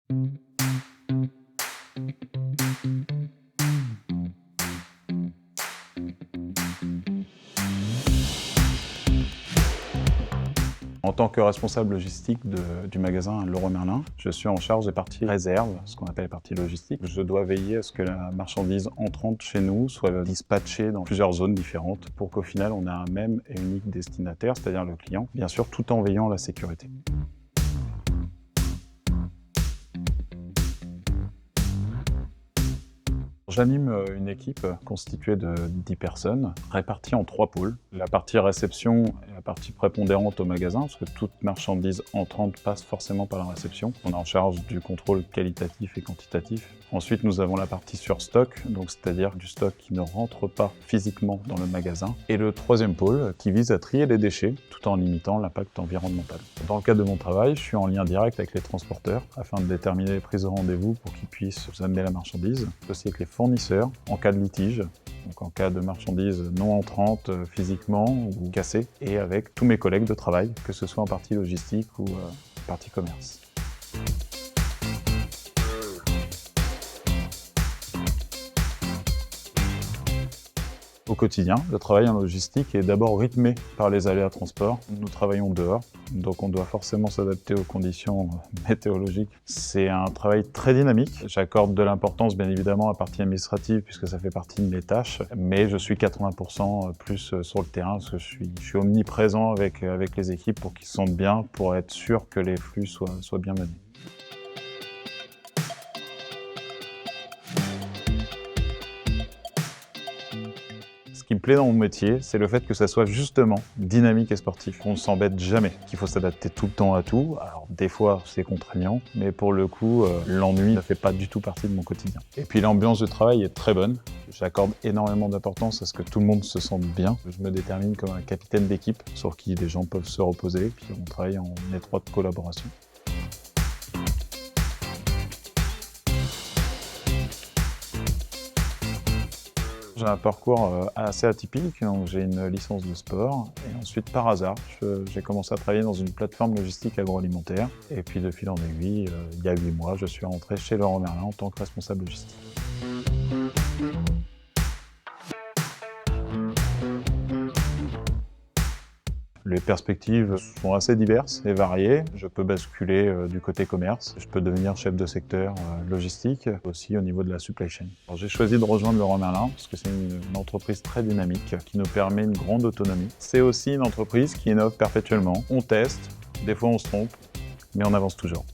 En tant que responsable logistique du magasin Leroy Merlin, je suis en charge des parties réserves, ce qu'on appelle les parties logistiques. Je dois veiller à ce que la marchandise entrante chez nous soit dispatchée dans plusieurs zones différentes pour qu'au final on ait un même et unique destinataire, c'est-à-dire le client, bien sûr tout en veillant à la sécurité. J'anime une équipe constituée de 10 personnes, réparties en 3 pôles. La partie réception est la partie prépondérante au magasin, parce que toute marchandise entrante passe forcément par la réception. On est en charge du contrôle qualitatif et quantitatif. Ensuite, nous avons la partie sur stock, donc c'est-à-dire du stock qui ne rentre pas physiquement dans le magasin. Et le troisième pôle qui vise à trier les déchets, tout en limitant l'impact environnemental. Dans le cadre de mon travail, je suis en lien direct avec les transporteurs, afin de déterminer les prises de rendez-vous pour qu'ils puissent nous amener la marchandise, aussi avec les fournisseurs en cas de litige, donc en cas de marchandises non entrantes physiquement ou cassées, et avec tous mes collègues de travail, que ce soit en partie logistique ou partie commerce. Au quotidien, le travail en logistique est d'abord rythmé par les aléas transport. Nous travaillons dehors, donc on doit forcément s'adapter aux conditions météorologiques. C'est un travail très dynamique. J'accorde de l'importance bien évidemment à la partie administrative puisque ça fait partie de mes tâches, mais je suis 80% plus sur le terrain parce que je suis omniprésent avec les équipes pour qu'ils se sentent bien, pour être sûr que les flux soient bien menés. Ce qui me plaît dans mon métier, c'est le fait que ça soit justement dynamique et sportif. On ne s'embête jamais, qu'il faut s'adapter tout le temps à tout. Alors des fois c'est contraignant, mais pour le coup, l'ennui ne fait pas du tout partie de mon quotidien. Et puis l'ambiance de travail est très bonne. J'accorde énormément d'importance à ce que tout le monde se sente bien. Je me détermine comme un capitaine d'équipe sur qui les gens peuvent se reposer, puis on travaille en étroite collaboration. J'ai un parcours assez atypique, donc j'ai une licence de sport et ensuite par hasard, j'ai commencé à travailler dans une plateforme logistique agroalimentaire et puis de fil en aiguille, il y a 8 mois, je suis rentré chez Leroy Merlin en tant que responsable logistique. Les perspectives sont assez diverses et variées. Je peux basculer du côté commerce, je peux devenir chef de secteur logistique, aussi au niveau de la supply chain. J'ai choisi de rejoindre Leroy Merlin parce que c'est une entreprise très dynamique qui nous permet une grande autonomie. C'est aussi une entreprise qui innove perpétuellement. On teste, des fois on se trompe, mais on avance toujours.